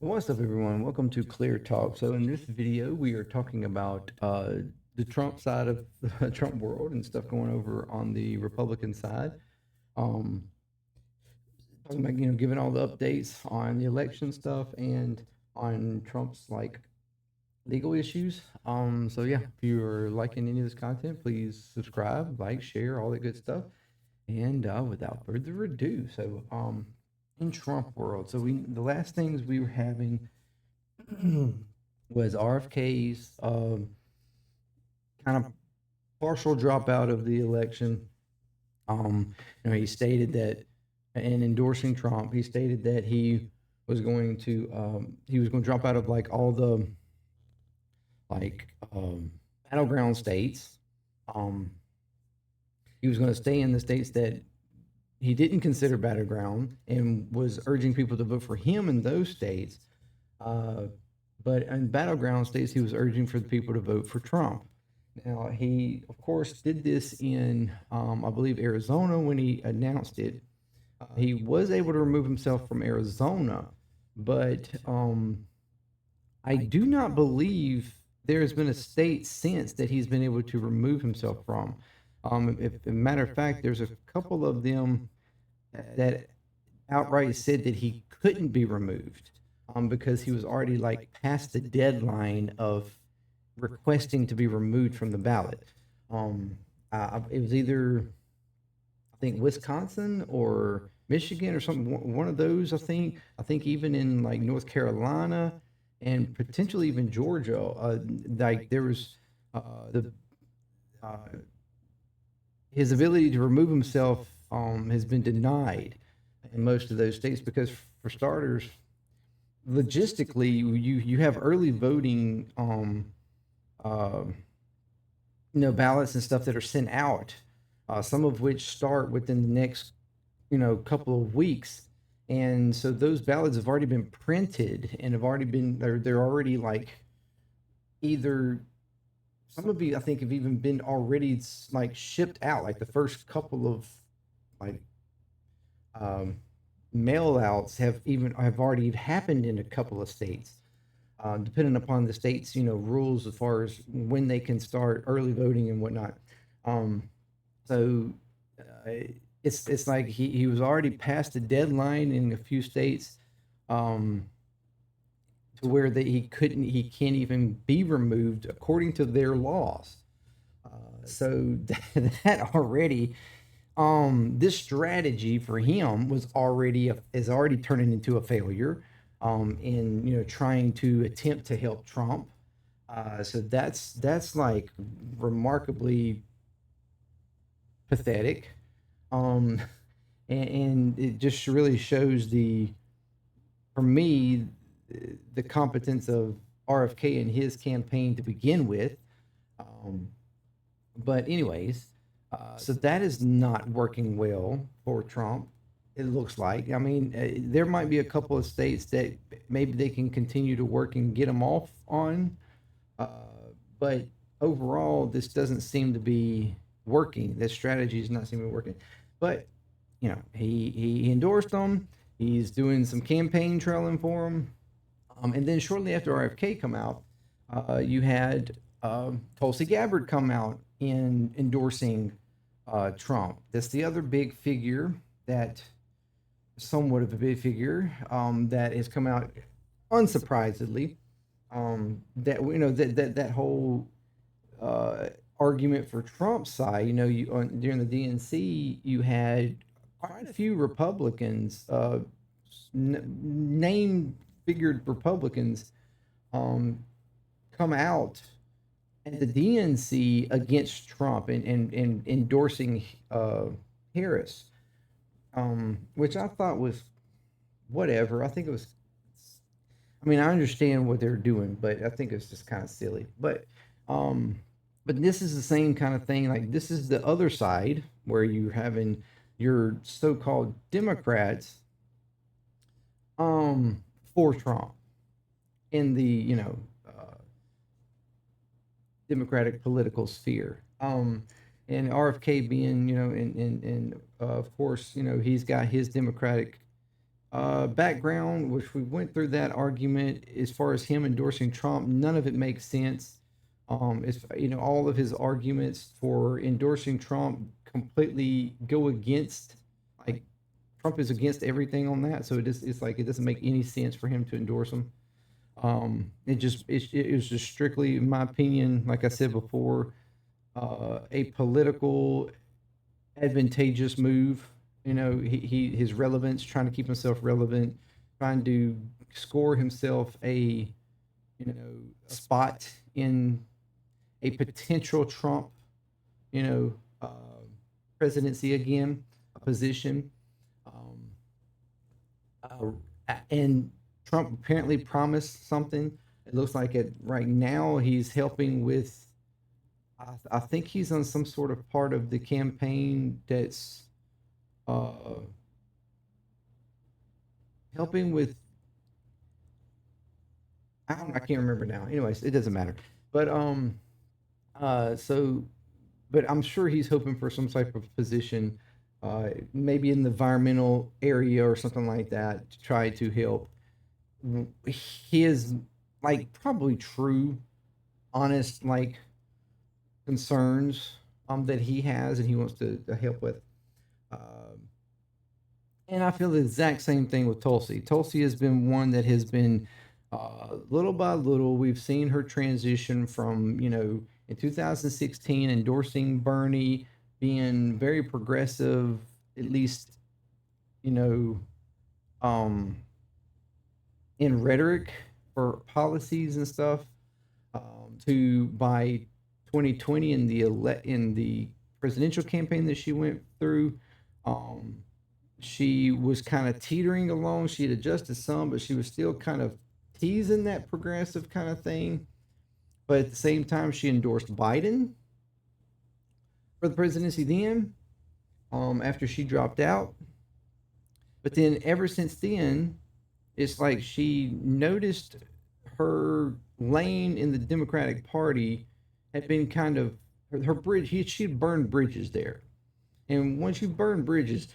What's up, everyone? Welcome to Clear Talk. So, in this video, we are talking about the Trump side of the Trump world and stuff going over on the Republican side. Um, Talking about giving all the updates on the election stuff and on Trump's legal issues. So yeah, if you're liking any of this content, please subscribe, like, share, all that good stuff. And without further ado, in Trump world, the last things we were having was RFK's kind of partial dropout of the election. He stated that in endorsing Trump, he stated that he was going to drop out of like all the like battleground states. Um, he was going to stay in the states that he didn't consider battleground and was urging people to vote for him in those states. But in battleground states, he was urging for the people to vote for Trump. Now, he, of course, did this in, I believe, Arizona when he announced it. He was able to remove himself from Arizona, but I do not believe there has been a state since that he's been able to remove himself from. If, a matter of fact, there's a couple of them that outright said that he couldn't be removed because he was already like past the deadline of requesting to be removed from the ballot. It was either, I think, Wisconsin or Michigan or something, one of those. I think even in like North Carolina and potentially even Georgia. Like there was the his ability to remove himself has been denied in most of those states because, for starters, logistically, you have early voting, uh, ballots and stuff that are sent out, some of which start within the next, couple of weeks, and so those ballots have already been printed and have already been they're already like either some of you I think have even been already like shipped out, like the first couple of like um, mail outs have already happened in a couple of states, depending upon the state's rules as far as when they can start early voting and whatnot. Um, so uh, it's like he was already past the deadline in a few states, um, to where he can't even be removed according to their laws. So that already, this strategy for him is already turning into a failure, in trying to attempt to help Trump. So that's like remarkably pathetic, um, and it just really shows for me, the competence of RFK and his campaign to begin with. Um, but anyways, so that is not working well for Trump. It looks like. I mean, there might be a couple of states that maybe they can continue to work and get him off on, uh, but overall, this doesn't seem to be working. This strategy is not seeming to be working. But he endorsed them. He's doing some campaign trailing for him. And then shortly after RFK come out, you had Tulsi Gabbard come out in endorsing Trump. That's the other big figure that, somewhat of a big figure, that has come out unsurprisingly. That that whole argument for Trump's side. During the DNC, you had quite a few Republicans, name figured Republicans, come out at the DNC against Trump and endorsing Harris, which I thought was whatever. I think it was. I mean, I understand what they're doing, but I think it's just kind of silly. Um, but this is the same kind of thing. Like this is the other side where you're having your so-called Democrats, for Trump in the Democratic political sphere. And RFK being, of course, he's got his Democratic Background, which we went through that argument as far as him endorsing Trump, none of it makes sense. It's, all of his arguments for endorsing Trump completely go against, like, Trump is against everything on that. So it's like, it doesn't make any sense for him to endorse him. It was just strictly, in my opinion, like I said before, a political advantageous move. His relevance, trying to keep himself relevant, trying to score himself a spot in a potential Trump, you know, uh, presidency again, a position. And Trump apparently promised something. It looks like it right now. He's helping with. I think he's on some sort of part of the campaign that's helping with. I can't remember now. Anyways, it doesn't matter. But so, but I'm sure he's hoping for some type of position, maybe in the environmental area or something like that, to try to help his, like, probably true, honest, like, concerns that he has and he wants to help with. And I feel the exact same thing with Tulsi. Tulsi has been one that has been, little by little, we've seen her transition from, in 2016, endorsing Bernie, being very progressive, at least, you know, um, in rhetoric for policies and stuff, to by 2020 in the presidential campaign that she went through, she was kind of teetering along. She had adjusted some, but she was still kind of teasing that progressive kind of thing. But at the same time, she endorsed Biden for the presidency then, after she dropped out. But then ever since then, it's like she noticed her lane in the Democratic Party had been kind of her bridge. She'd burned bridges there, and once you burn bridges,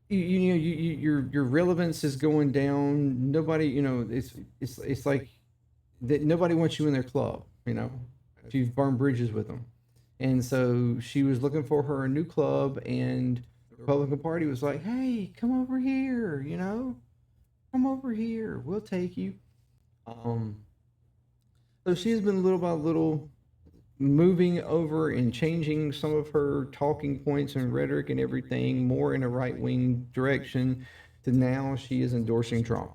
your relevance is going down. Nobody, it's like that. Nobody wants you in their club. If you've burned bridges with them, and so she was looking for her a new club, and the Republican Party was like, "Hey, come over here. Come over here. We'll take you." Um, so she's been little by little moving over and changing some of her talking points and rhetoric and everything more in a right wing direction to now she is endorsing Trump.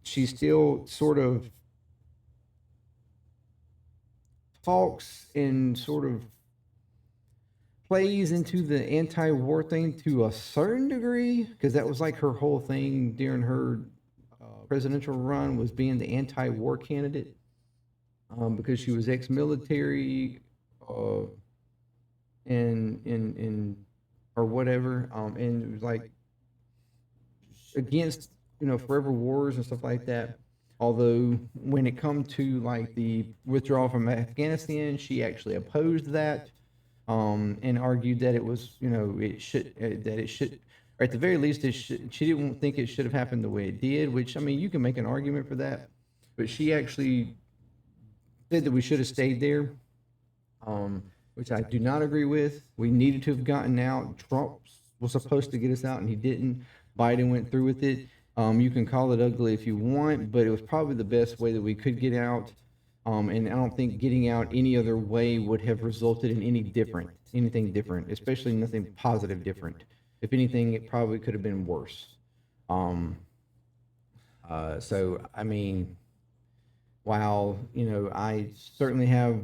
She still sort of talks and sort of plays into the anti-war thing to a certain degree, because that was like her whole thing during her presidential run, was being the anti-war candidate, because she was ex-military, and or whatever, and it was like against forever wars and stuff like that. Although when it come to like the withdrawal from Afghanistan, she actually opposed that, and argued that it was, it should, or at the very least, she didn't think it should have happened the way it did. Which, I mean, you can make an argument for that, but she actually said that we should have stayed there, which I do not agree with. We needed to have gotten out. Trump was supposed to get us out, and he didn't. Biden went through with it. You can call it ugly if you want, but it was probably the best way that we could get out. And I don't think getting out any other way would have resulted in anything different, especially nothing positive different. If anything, it probably could have been worse. So, I mean, while, I certainly have,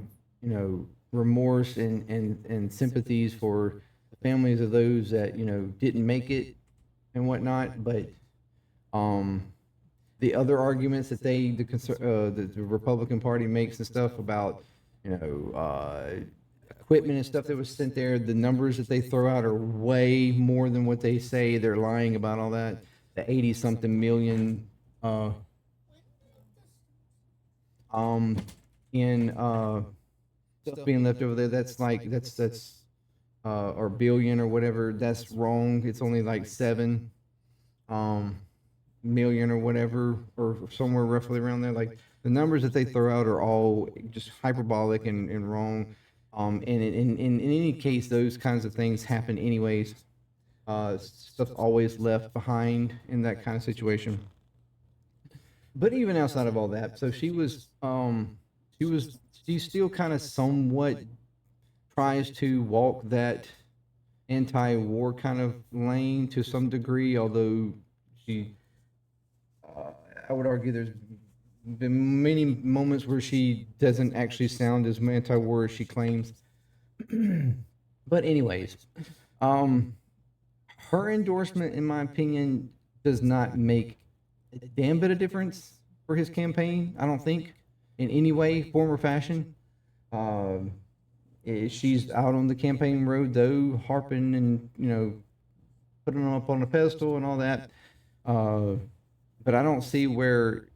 remorse and sympathies for the families of those that, didn't make it and whatnot, but the other arguments that the Republican Party makes and stuff about, equipment and stuff that was sent there, the numbers that they throw out are way more than what they say. They're lying about all that. The 80-something million, in stuff being left over there, that's or billion or whatever. That's wrong. It's only like 7. um, million or whatever, or somewhere roughly around there. Like the numbers that they throw out are all just hyperbolic and wrong. And in any case, those kinds of things happen anyways. Stuff always left behind in that kind of situation. But even outside of all that, so she was, she still kind of somewhat tries to walk that anti-war kind of lane to some degree, although she, uh, I would argue there's been many moments where she doesn't actually sound as anti-war as she claims. But anyways, um, her endorsement, in my opinion, does not make a damn bit of difference for his campaign. I don't think, in any way, form, or fashion. Um, she's out on the campaign road though, harping and putting them up on a pedestal and all that. Uh, but I don't see where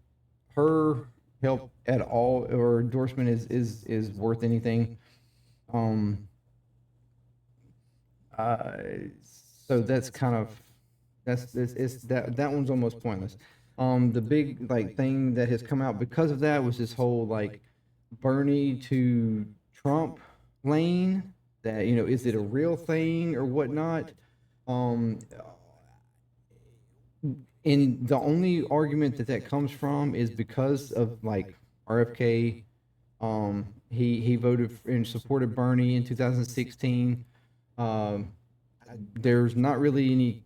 her help at all or endorsement is worth anything. Um, uh, so that's kind of it's that one's almost pointless. The big like thing that has come out because of that was this whole like Bernie to Trump lane. That is it a real thing or whatnot? Um, and the only argument that comes from is because of like RFK. He voted and supported Bernie in 2016. Um, there's not really any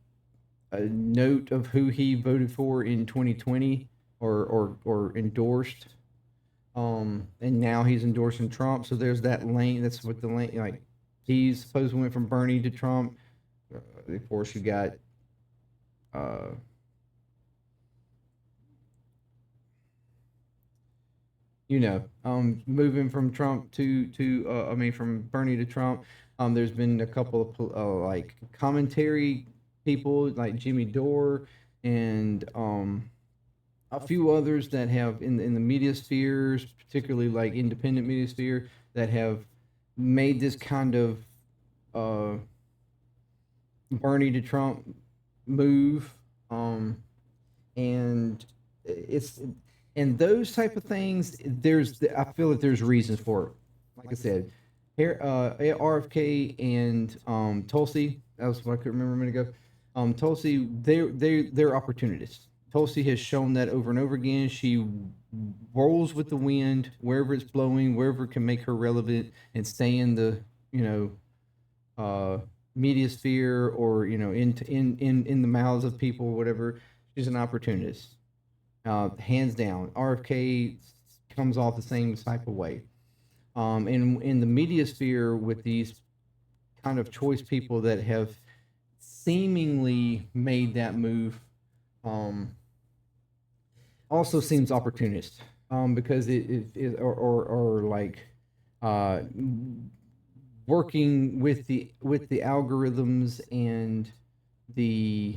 note of who he voted for in 2020 or endorsed. And now he's endorsing Trump. So there's that lane. That's what the lane like. He supposedly went from Bernie to Trump. Of course, you got uh, moving from Trump to I mean, from Bernie to Trump. There's been a couple of like commentary people like Jimmy Dore and a few others that have in the media spheres, particularly like independent media sphere, that have made this kind of uh, Bernie to Trump move, and it's and those type of things. I feel that there's reasons for it. Like I said, here RFK and Tulsi. That was what I could remember a minute ago. Tulsi, they're opportunists. Tulsi has shown that over and over again. She rolls with the wind wherever it's blowing, wherever it can make her relevant and stay in the you know uh, media sphere or in the mouths of people, whatever. She's an opportunist, hands down. RFK comes off the same type of way. In the media sphere with these kind of choice people that have seemingly made that move, um, also seems opportunist, because or like uh, working with the algorithms and the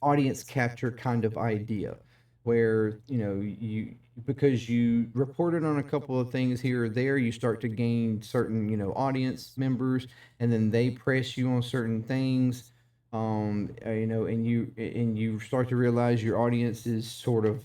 audience capture kind of idea, where you because you reported on a couple of things here or there, you start to gain certain audience members, and then they press you on certain things, and you start to realize your audience is sort of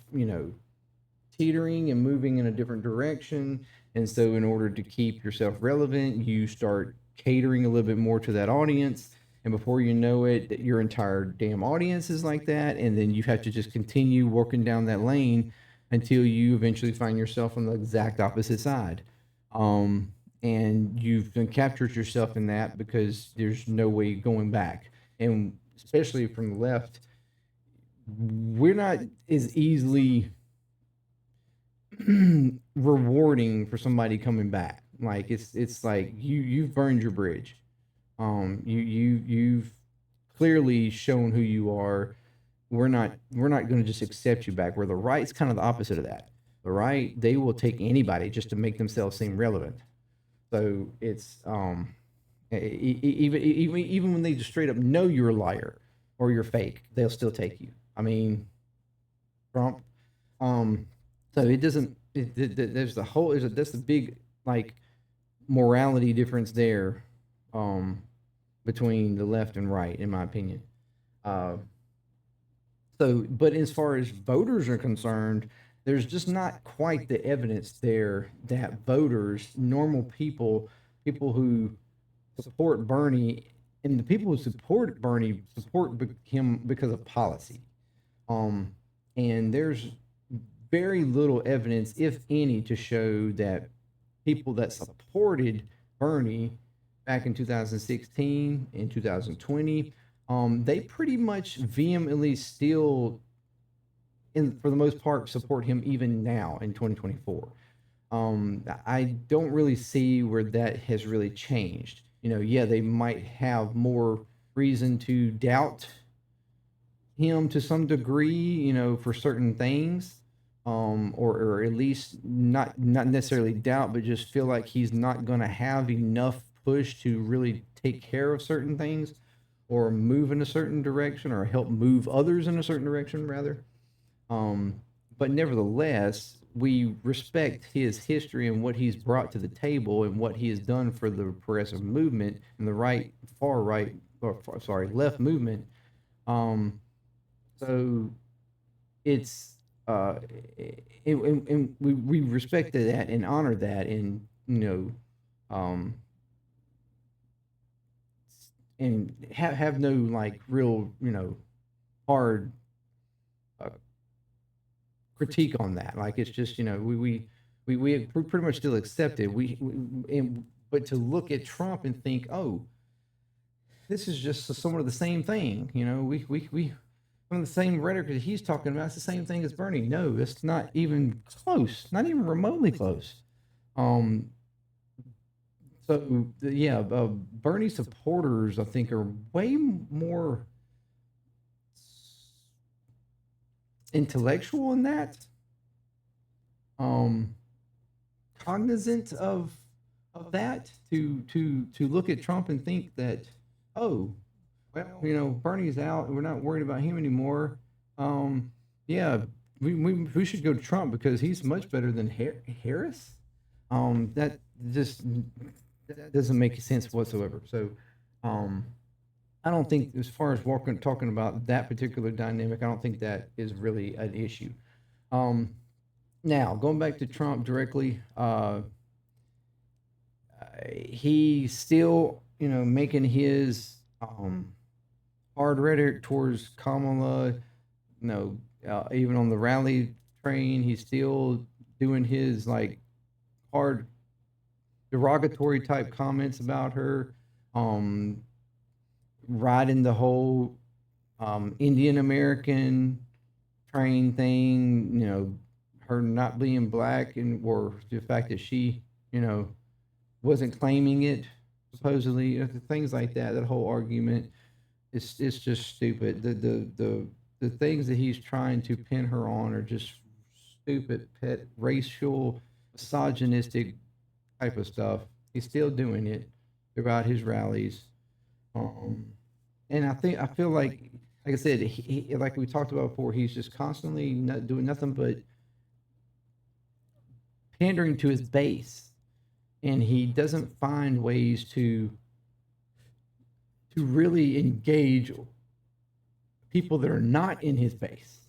teetering and moving in a different direction. And so, in order to keep yourself relevant, you start catering a little bit more to that audience. And before you know it, your entire damn audience is like that. And then you have to just continue working down that lane until you eventually find yourself on the exact opposite side. Um, and you've been captured yourself in that because there's no way going back. And especially from the left, we're not as easily rewarding for somebody coming back. Like it's like you've burned your bridge. You've clearly shown who you are. We're not going to just accept you back. Where the right's kind of the opposite of that. The right, they will take anybody just to make themselves seem relevant. So it's even when they just straight up know you're a liar or you're fake, they'll still take you. I mean, Trump. Um, so it doesn't. There's the whole. That's the big like morality difference there, um, between the left and right, in my opinion. Uh, So, but as far as voters are concerned, there's just not quite the evidence there that voters, normal people, people who support Bernie, and the people who support Bernie him because of policy. Um, and there's very little evidence, if any, to show that people that supported Bernie back in 2016 and 2020, they pretty much vehemently still, for the most part, support him even now in 2024. I don't really see where that has really changed. Yeah, they might have more reason to doubt him to some degree, for certain things, or at least not necessarily doubt, but just feel like he's not going to have enough push to really take care of certain things, or move in a certain direction, or help move others in a certain direction, rather. But nevertheless, we respect his history and what he's brought to the table and what he has done for the progressive movement and the far right, left movement. So it's and we respect that and honor that, and and have no like real hard critique on that. Like, it's just we pretty much still accept it. But to look at Trump and think, oh, this is just somewhat of the same thing. We some of the same rhetoric that he's talking about. It's the same thing as Bernie. No, it's not even close. Not even remotely close. So yeah, Bernie supporters, I think, are way more intellectual in that, cognizant of that, to look at Trump and think that, oh, well, Bernie's out, we're not worried about him anymore. Yeah, we should go to Trump because he's much better than Harris. That just that doesn't make sense whatsoever. So, I don't think, as far as talking about that particular dynamic, I don't think that is really an issue. Now, going back to Trump directly, he's still, making his hard rhetoric towards Kamala. Even on the rally train, he's still doing his like hard derogatory type comments about her. Riding the whole Indian American train thing, her not being black, or the fact that she, wasn't claiming it, supposedly, things like that. That whole argument, it's just stupid. The things that he's trying to pin her on are just stupid, pet, racial, misogynistic type of stuff. He's still doing it throughout his rallies. And I feel like I said, like we talked about before, he's just constantly not doing nothing but pandering to his base, and he doesn't find ways to really engage people that are not in his base.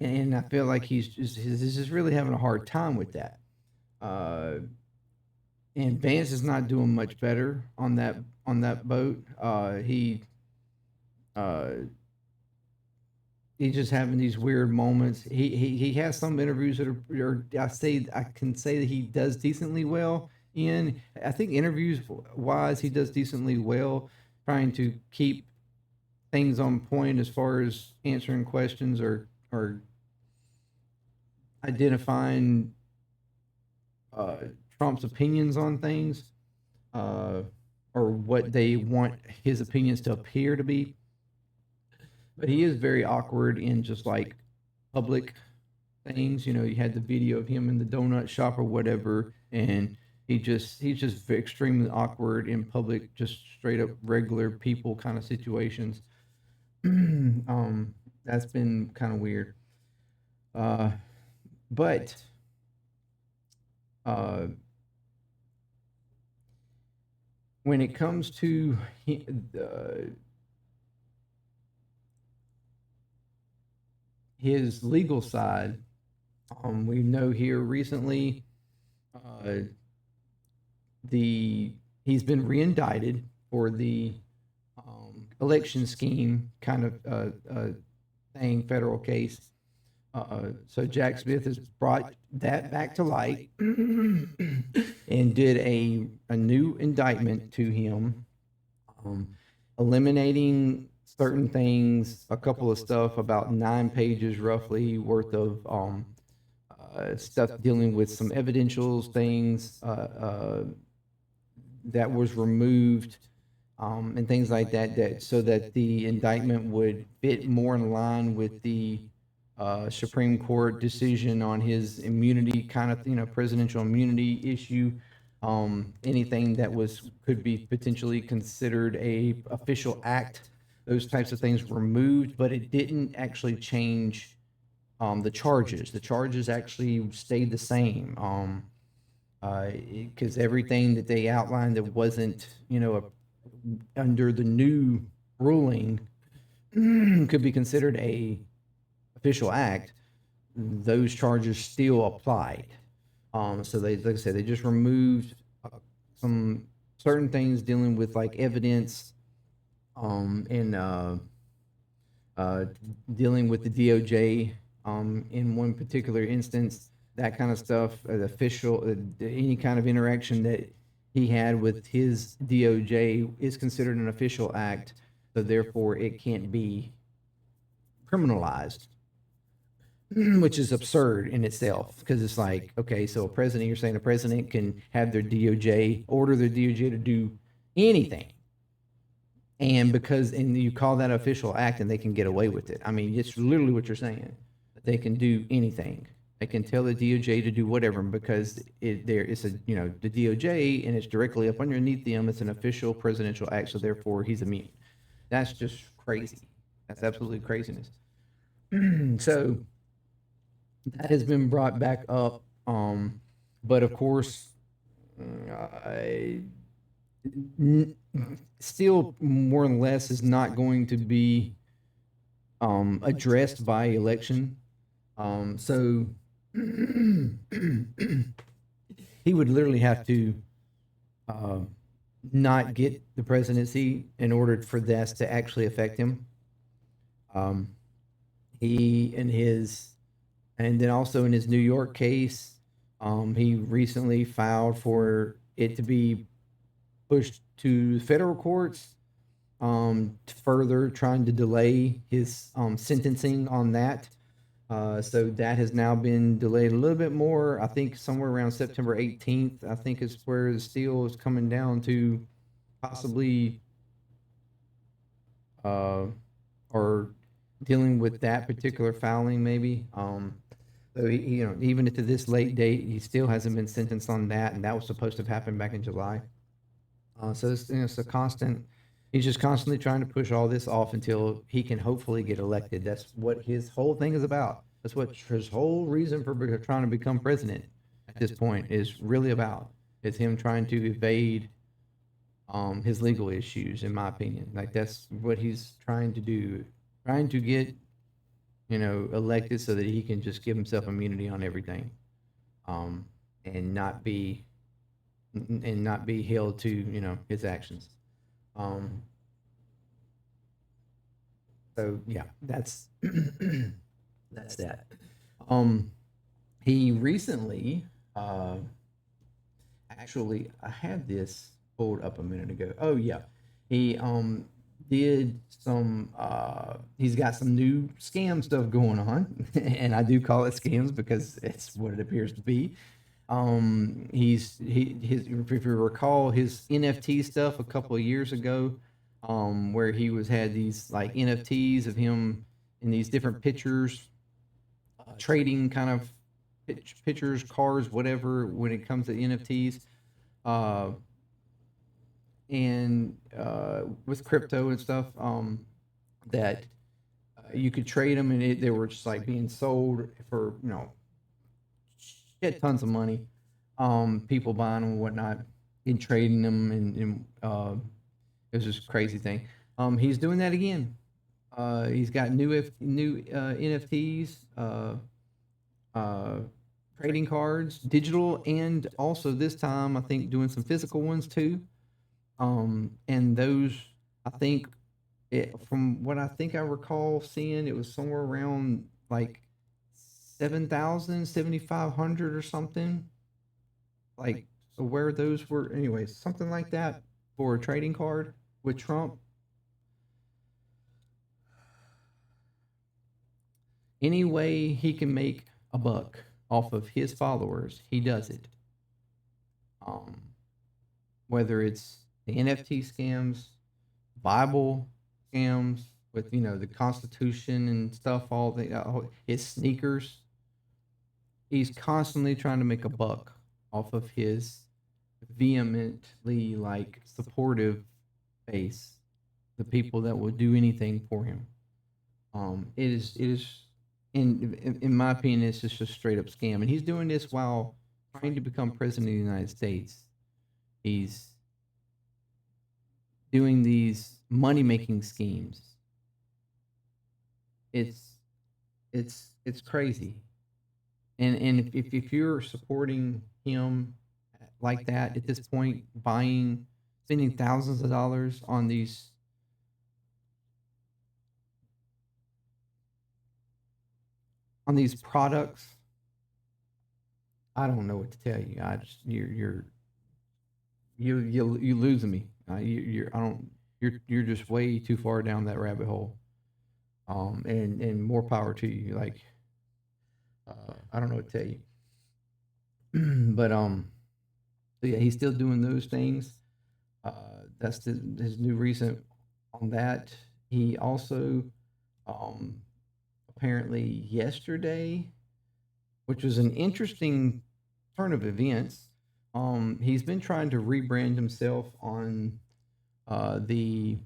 And I feel like he's just really having a hard time with that. And Vance is not doing much better on that boat. He's just having these weird moments. He has some interviews that are I can say that he does decently well in. I think interviews wise, he does decently well, trying to keep things on point as far as answering questions, or identifying Trump's opinions on things, or what they want his opinions to appear to be. But he is very awkward in just like public things. You had the video of him in the donut shop or whatever, and he's just extremely awkward in public, just straight up regular people kind of situations. That's been kind of weird. But when it comes to his legal side, we know here recently uh, he's been reindicted for the election scheme kind of thing, federal case. So Jack Smith has brought that back to light and did a new indictment to him, eliminating certain things, a couple of stuff, about 9 pages roughly worth of stuff dealing with some evidentials things that was removed, and things like that, so that the indictment would fit more in line with the Supreme Court decision on his immunity, kind of, presidential immunity issue. Anything that could be potentially considered a official act, those types of things removed, but it didn't actually change the charges. The charges actually stayed the same. Because everything that they outlined that wasn't, under the new ruling could be considered a official act, those charges still applied. So they, like I said, they just removed some certain things dealing with like evidence, and dealing with the DOJ, in one particular instance, that kind of stuff, official, any kind of interaction that he had with his DOJ is considered an official act, so therefore it can't be criminalized, which is absurd in itself, because it's like, okay, so you're saying a president can have order their DOJ to do anything, and you call that official act and they can get away with it. I mean, it's literally what you're saying. They can do anything. They can tell the DOJ to do whatever, because it's a, the DOJ, and it's directly up underneath them. It's an official presidential act, so therefore he's immune. That's just crazy. That's absolutely craziness. So that has been brought back up, but of course, I still more or less is not going to be addressed by election. So he would literally have to not get the presidency in order for this to actually affect him. He and then also in his New York case, he recently filed for it to be pushed to federal courts, further trying to delay his sentencing on that. So that has now been delayed a little bit more. I think somewhere around September 18th, I think is where the steel is coming down to, possibly, or dealing with that particular filing, maybe. So even to this late date, he still hasn't been sentenced on that, and that was supposed to have happened back in July. So it's a constant. He's just constantly trying to push all this off until he can hopefully get elected. That's what his whole thing is about. That's what his whole reason for trying to become president at this point is really about. It's him trying to evade his legal issues, in my opinion. Like, that's what he's trying to do, trying to get elected so that he can just give himself immunity on everything, and not be held to his actions. So yeah, that's that's that. He recently, actually, I had this pulled up a minute ago. Oh yeah, he did some. He's got some new scam stuff going on, and I do call it scams because it's what it appears to be. If you recall his NFT stuff a couple of years ago, where he had these like NFTs of him in these different pictures, trading kind of pictures, cars, whatever, when it comes to NFTs, and with crypto and stuff, that you could trade them, and they were just like being sold for shit tons of money, people buying them and whatnot. and trading them, and it was just a crazy thing. He's doing that again. He's got new NFTs, uh, trading cards, digital, and also this time I think doing some physical ones too. And those, I think, from what I think I recall seeing, it was somewhere around like 7,000, 7,500 or something. Like, so where those were, anyways, something like that for a trading card with Trump. Any way he can make a buck off of his followers, he does it. Um, whether it's the NFT scams, Bible scams with the Constitution and stuff, all his sneakers. He's constantly trying to make a buck off of his vehemently like supportive base, the people that will do anything for him. It is in my opinion, it's just a straight up scam, and he's doing this while trying to become president of the United States. He's doing these money making schemes. It's it's crazy. And if you're supporting him like that at this point, spending thousands of dollars on these products, I don't know what to tell you. I just you losing me. You're I don't you're just way too far down that rabbit hole. And more power to you. Like, I don't know what to tell you. But so yeah, he's still doing those things. That's his new recent on that. He also um apparently yesterday, which was an interesting turn of events. He's been trying to rebrand himself on the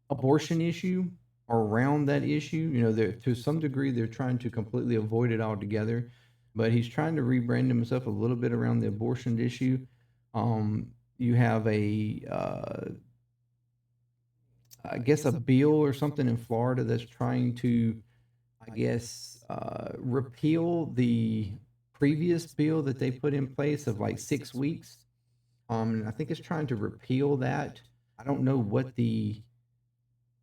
abortion issue or around that issue. To some degree, they're trying to completely avoid it altogether, but he's trying to rebrand himself a little bit around the abortion issue. You have I guess, a bill or something in Florida that's trying to, I guess, repeal the previous bill that they put in place of like 6 weeks. And I think it's trying to repeal that. I don't know what the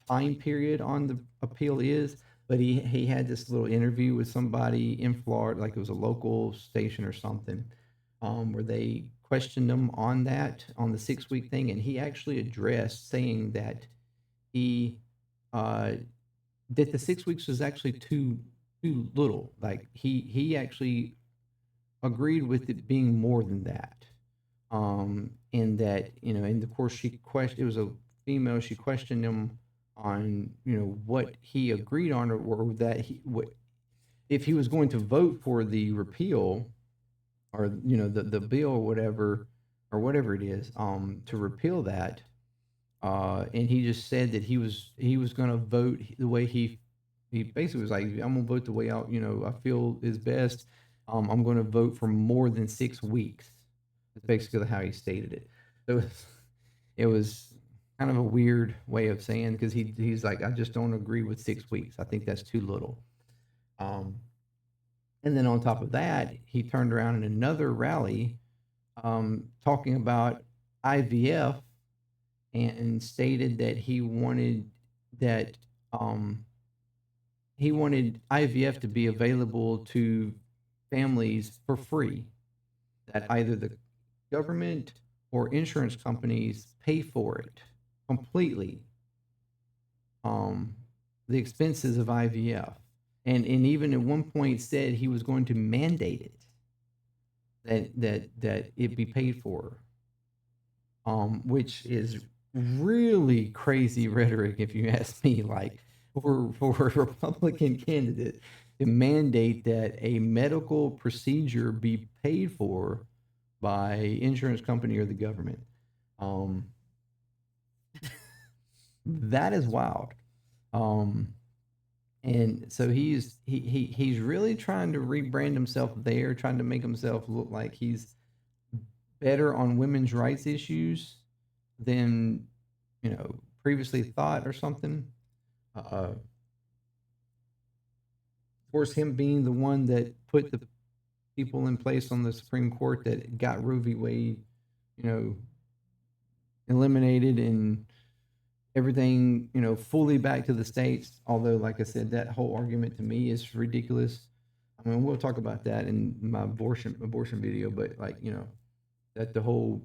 time period on the appeal is, but he had this little interview with somebody in Florida, like it was a local station or something, where they questioned him on the 6 week thing, and he actually addressed saying that he uh, that the 6 weeks was actually too little. Like he actually agreed with it being more than that. And that, and of course she questioned. It was a female. She questioned him on what he agreed on, or that what if he was going to vote for the repeal, or the bill, or whatever it is, to repeal that. And he just said that he was going to vote the way he basically was like, I'm going to vote the way I feel is best. I'm going to vote for more than 6 weeks. That's basically how he stated it. So it was kind of a weird way of saying, because he's like, I just don't agree with 6 weeks. I think that's too little. Um, and then on top of that, he turned around in another rally, talking about IVF, and stated that that um, he wanted IVF to be available to families for free, that either the government or insurance companies pay for it completely, um, the expenses of IVF, and even at one point said he was going to mandate it, that it be paid for, which is really crazy rhetoric, if you ask me. Like, for a Republican candidate to mandate that a medical procedure be paid for by insurance company or the government, um, that is wild. Um, and so he's really trying to rebrand himself there, trying to make himself look like he's better on women's rights issues than, previously thought or something. Of course, him being the one that put the people in place on the Supreme Court that got Roe v. Wade, you know, eliminated and everything, fully back to the states. Although, like I said, that whole argument to me is ridiculous. I mean, we'll talk about that in my abortion video, but like, that the whole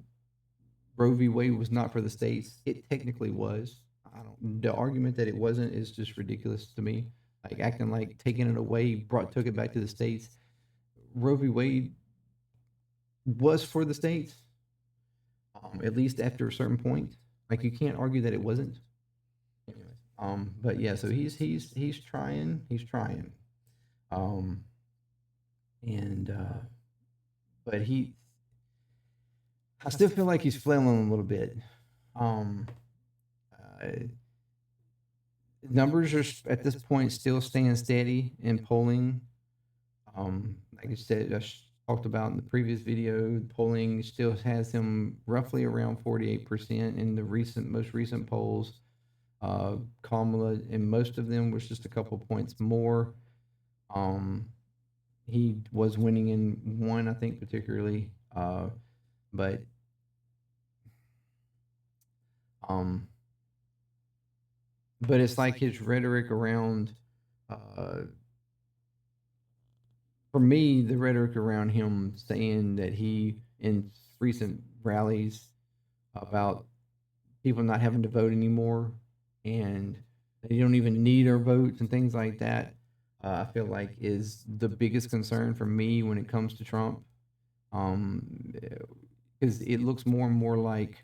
Roe v. Wade was not for the states. It technically was. I don't. The argument that it wasn't is just ridiculous to me. Like acting like taking it away took it back to the states. Roe v. Wade was for the states, at least after a certain point. Like you can't argue that it wasn't. Anyways, but yeah, so he's trying, um, and but I still feel like he's flailing a little bit. Um, uh, Numbers are at this point still staying steady in polling. Like I said, talked about in the previous video, polling still has him roughly around 48% in the most recent polls. Kamala, and most of them was just a couple points more. He was winning in one, I think, particularly, but um, but it's like his rhetoric around, for me, the rhetoric around him saying that he, in recent rallies, about people not having to vote anymore and they don't even need our votes and things like that, I feel like is the biggest concern for me when it comes to Trump. Because it looks more and more like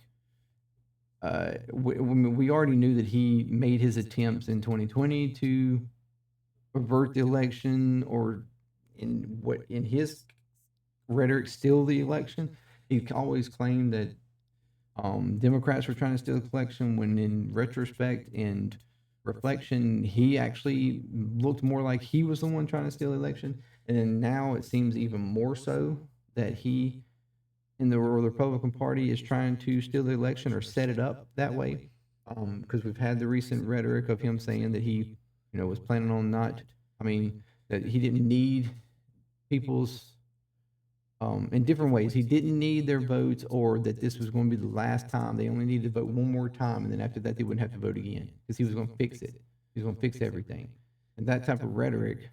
we already knew that he made his attempts in 2020 to avert the election, or in his rhetoric, steal the election. He always claimed that Democrats were trying to steal the election, when in retrospect and reflection, he actually looked more like he was the one trying to steal the election. And then now it seems even more so that he, in the Republican Party, is trying to steal the election or set it up that way. Because we've had the recent rhetoric of him saying that he, was planning on not, that he didn't need people's, in different ways. He didn't need their votes, or that this was going to be the last time. They only needed to vote one more time, and then after that, they wouldn't have to vote again, because he was going to fix it. He was going to fix everything. And that type of rhetoric,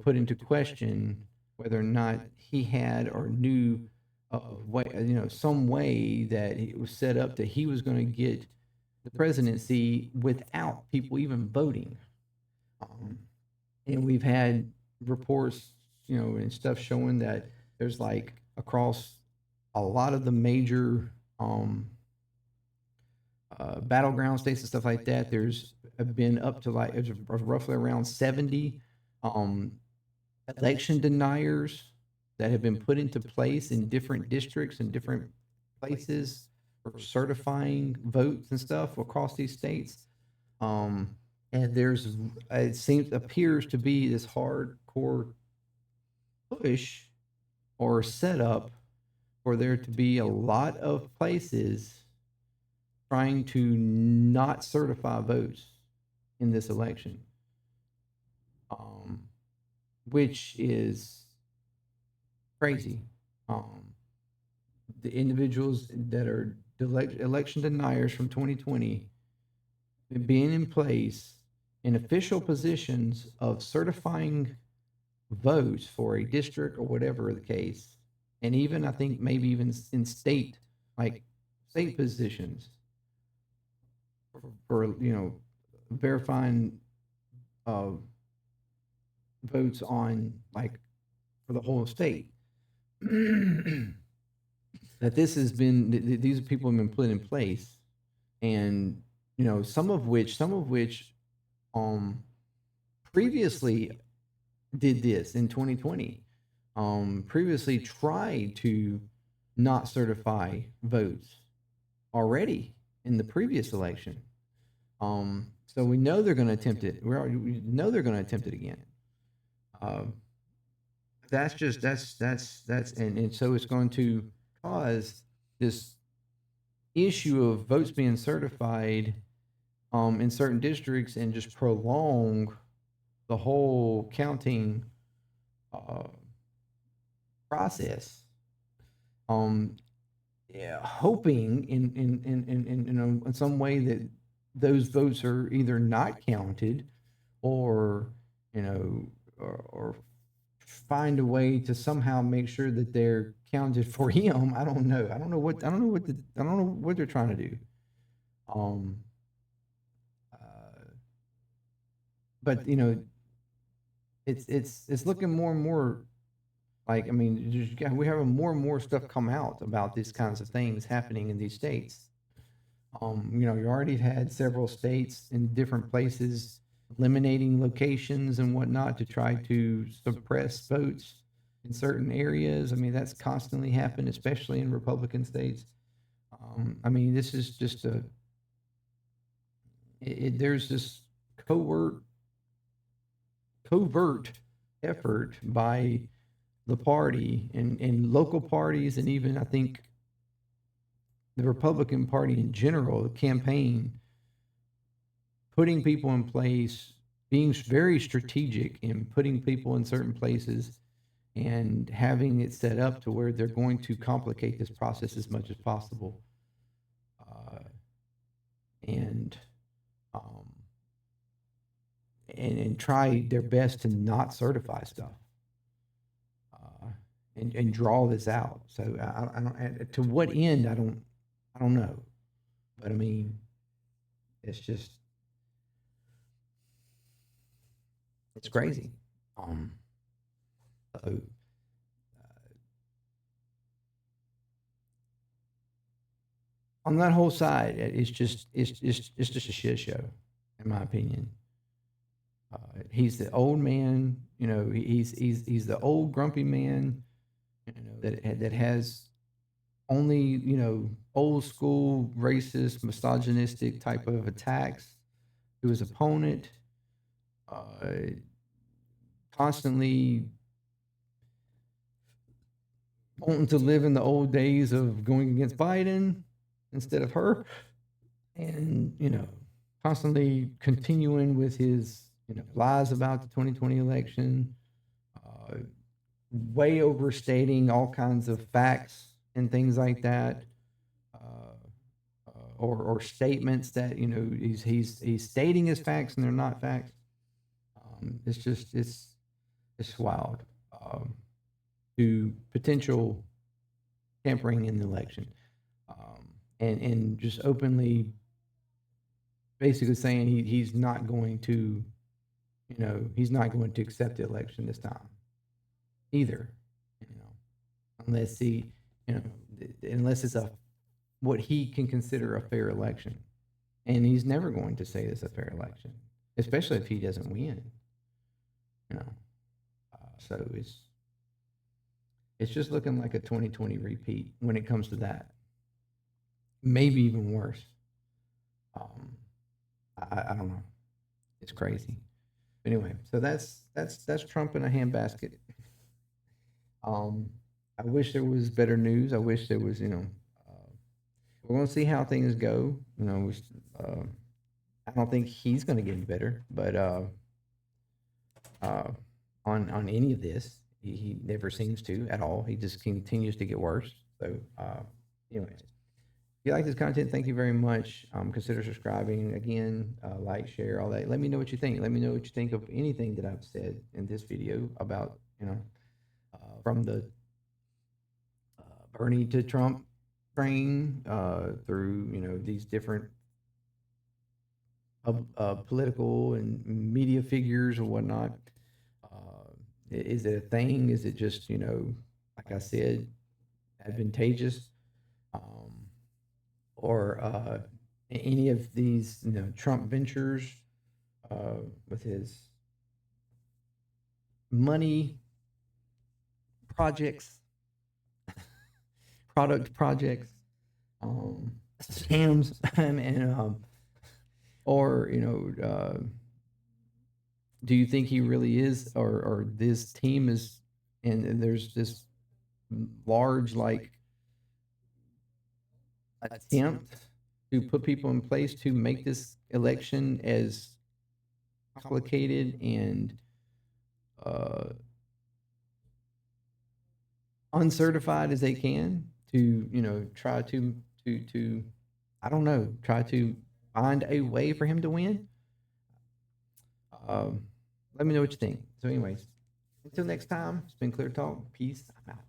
put into question whether or not he had or knew way, some way that it was set up that he was going to get the presidency without people even voting. And we've had reports, and stuff showing that there's like across a lot of the major battleground states and stuff like that, there's been up to like roughly around 70 election deniers that have been put into place in different districts and different places for certifying votes and stuff across these states. And appears to be this hardcore push or setup for there to be a lot of places trying to not certify votes in this election, which is crazy. The individuals that are election deniers from 2020 being in place in official positions of certifying votes for a district or whatever the case, and even I think maybe even in state positions for verifying votes on for the whole state. That this has been these people have been put in place, and some of which previously did this in 2020, previously tried to not certify votes already in the previous election. So we know they're going to attempt it. We know they're going to attempt it again. And so it's going to cause this issue of votes being certified in certain districts and just prolong the whole counting uh, process. Yeah, hoping in some way that those votes are either not counted or or find a way to somehow make sure that they're counted for him. I don't know. I don't know what they're trying to do. Um, uh, but it's looking more and more like, I mean, we have more and more stuff come out about these kinds of things happening in these states. You already had several states in different places eliminating locations and whatnot to try to suppress votes in certain areas. I mean, that's constantly happened, especially in Republican states. I mean, this is just there's this covert covert effort by the party and local parties, and even I think the Republican Party in general, the campaign, putting people in place, being very strategic in putting people in certain places and having it set up to where they're going to complicate this process as much as possible. And um, and try their best to not certify stuff and draw this out. So I don't, to what end, I don't know, but I mean, it's just, it's crazy. So on that whole side, it's just a shit show, in my opinion. He's the old man, he's the old grumpy man, that has only old school racist, misogynistic type of attacks to his opponent, constantly wanting to live in the old days of going against Biden instead of her, and constantly continuing with his lies about the 2020 election, way overstating all kinds of facts and things like that, or statements that he's stating as facts and they're not facts. It's just it's wild. To potential tampering in the election, and just openly, basically saying he's not going to, he's not going to accept the election this time either, unless unless it's what he can consider a fair election, and he's never going to say it's a fair election, especially if he doesn't win. So it's just looking like a 2020 repeat when it comes to that. Maybe even worse. I don't know. It's crazy. Anyway, so that's Trump in a handbasket. I wish there was better news. I wish there was, we're going to see how things go. I don't think he's going to get any better, but on any of this, he never seems to at all. He just continues to get worse. So, anyways, if you like this content, thank you very much. Consider subscribing again, like, share, all that. Let me know what you think. Let me know what you think of anything that I've said in this video about, from the Bernie to Trump train, through, these different political and media figures or whatnot. Is it a thing? Is it just, like I said, advantageous? Or any of these, Trump ventures with his money projects, product projects, scams, and or do you think he really is, or this team is, and there's this large, like, attempt to put people in place to make this election as complicated and uh, uncertified as they can to, try to I don't know, try to find a way for him to win. Um, Let me know what you think. So, anyways, until next time, it's been Clear Talk. Peace. I'm out.